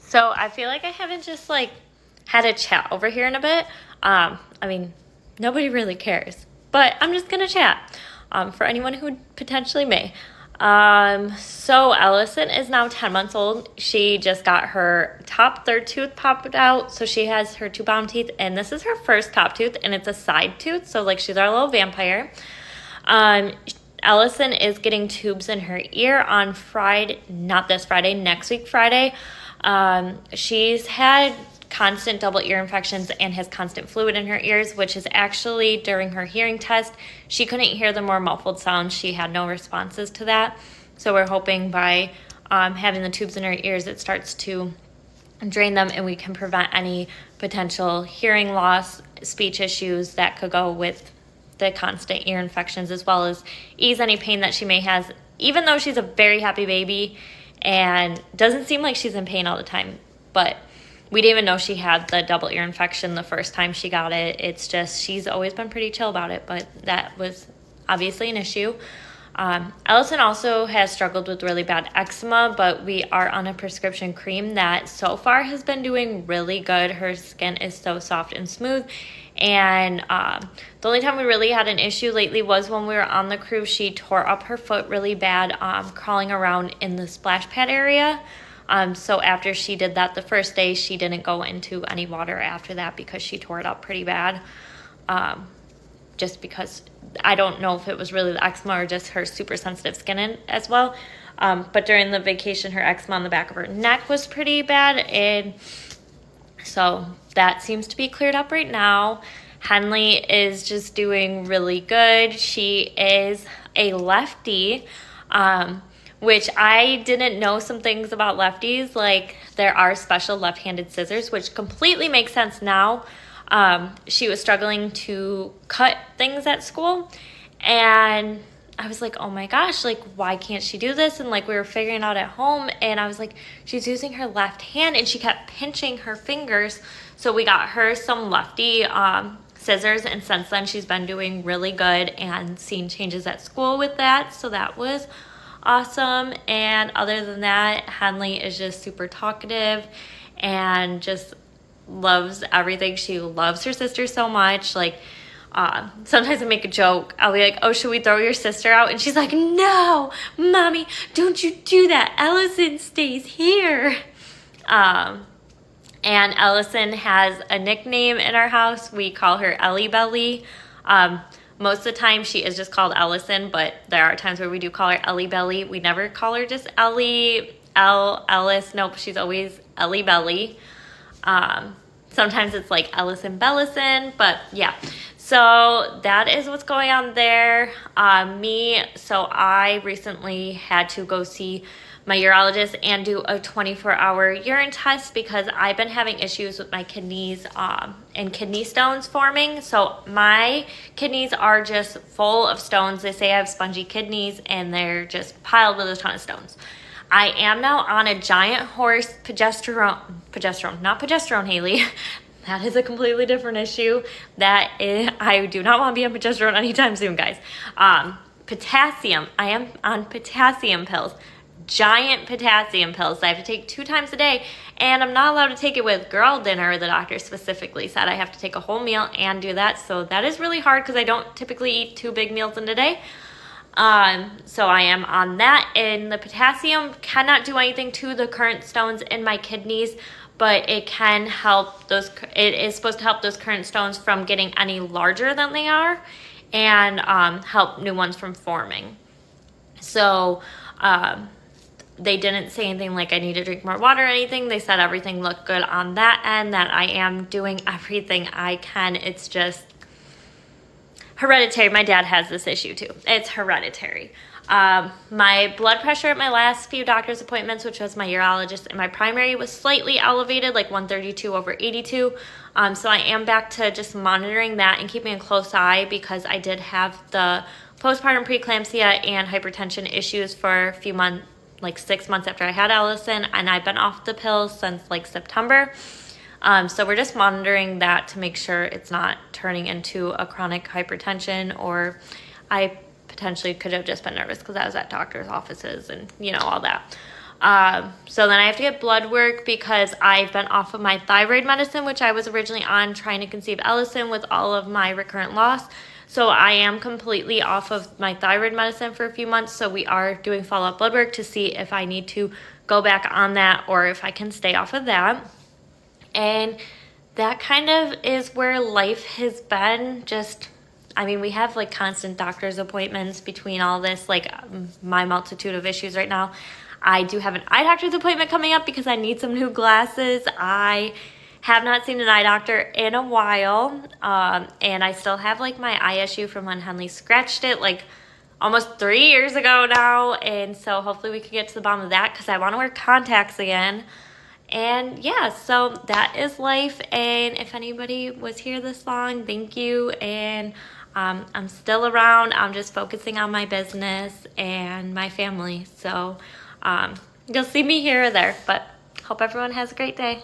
So I feel like I haven't just like had a chat over here in a bit. I mean, nobody really cares, but I'm just gonna chat for anyone who potentially may. So Ellison is now 10 months old. She just got her top third tooth popped out. So she has her two bottom teeth, and this is her first top tooth, and it's a side tooth. So like she's our little vampire. Um, Ellison is getting tubes in her ear on Friday, not this Friday, next week Friday. She's had constant double ear infections and has constant fluid in her ears, which is actually during her hearing test. She couldn't hear the more muffled sounds. She had no responses to that. So we're hoping by having the tubes in her ears, it starts to drain them and we can prevent any potential hearing loss, speech issues that could go with the constant ear infections, as well as ease any pain that she may have, even though she's a very happy baby and doesn't seem like she's in pain all the time. But we didn't even know she had the double ear infection the first time she got it. It's just she's always been pretty chill about it, but that was obviously an issue. Ellison also has struggled with really bad eczema, but we are on a prescription cream that so far has been doing really good. Her skin is so soft and smooth. And the only time we really had an issue lately was when we were on the cruise. She tore up her foot really bad, crawling around in the splash pad area. So after she did that the first day, she didn't go into any water after that because she tore it up pretty bad. Just because I don't know if it was really the eczema or just her super sensitive skin as well. But during the vacation, her eczema on the back of her neck was pretty bad. And so that seems to be cleared up right now. Henley is just doing really good. She is a lefty, which I didn't know some things about lefties. Like there are special left-handed scissors, which completely makes sense now. She was struggling to cut things at school, and I was like, oh my gosh, like, why can't she do this? And like, we were figuring out at home, and I was like, she's using her left hand, and she kept pinching her fingers. So we got her some lefty scissors, and since then she's been doing really good and seen changes at school with that. So that was awesome. And other than that, Henley is just super talkative and just loves everything. She loves her sister so much. Like sometimes I make a joke. I'll be like, oh, should we throw your sister out? And she's like, no, mommy, don't you do that. Ellison stays here. And Ellison has a nickname in our house. We call her Ellie Belly. Most of the time she is just called Ellison, but there are times where we do call her Ellie Belly. We never call her just Ellis. Nope, she's always Ellie Belly. Sometimes it's like Ellison Bellison, but yeah. So that is what's going on there. So I recently had to go see my urologist and do a 24-hour urine test because I've been having issues with my kidneys and kidney stones forming. So my kidneys are just full of stones. They say I have spongy kidneys and they're just piled with a ton of stones. I am now on a giant horse not progesterone, Haley. That is a completely different issue. I do not want to be on progesterone anytime soon, guys. Potassium. I am on potassium pills. Giant potassium pills that I have to take 2 times a day, and I'm not allowed to take it with girl dinner. The doctor specifically said I have to take a whole meal and do that, so that is really hard because I don't typically eat 2 big meals in a day. So I am on that, and the potassium cannot do anything to the current stones in my kidneys, but it can help it is supposed to help those current stones from getting any larger than they are and help new ones from forming. So they didn't say anything like I need to drink more water or anything. They said everything looked good on that end, that I am doing everything I can. It's just hereditary. My dad has this issue too. It's hereditary. My blood pressure at my last few doctor's appointments, which was my urologist and my primary, was slightly elevated, like 132/82. So I am back to just monitoring that and keeping a close eye because I did have the postpartum preeclampsia and hypertension issues for a few months, like 6 months after I had Ellison, and I've been off the pills since like September. So we're just monitoring that to make sure it's not turning into a chronic hypertension, or I potentially could have just been nervous because I was at doctor's offices and all that. So then I have to get blood work because I've been off of my thyroid medicine, which I was originally on trying to conceive Ellison with all of my recurrent loss. So I am completely off of my thyroid medicine for a few months. So we are doing follow-up blood work to see if I need to go back on that or if I can stay off of that. And that kind of is where life has been. Just, I mean, we have like constant doctor's appointments between all this, like my multitude of issues right now. I do have an eye doctor's appointment coming up because I need some new glasses. I have not seen an eye doctor in a while, and I still have like my eye issue from when Henley scratched it like almost 3 years ago now, and so hopefully we can get to the bottom of that because I want to wear contacts again. And yeah, so that is life, and if anybody was here this long, thank you. And I'm still around. I'm just focusing on my business and my family, so you'll see me here or there, but hope everyone has a great day.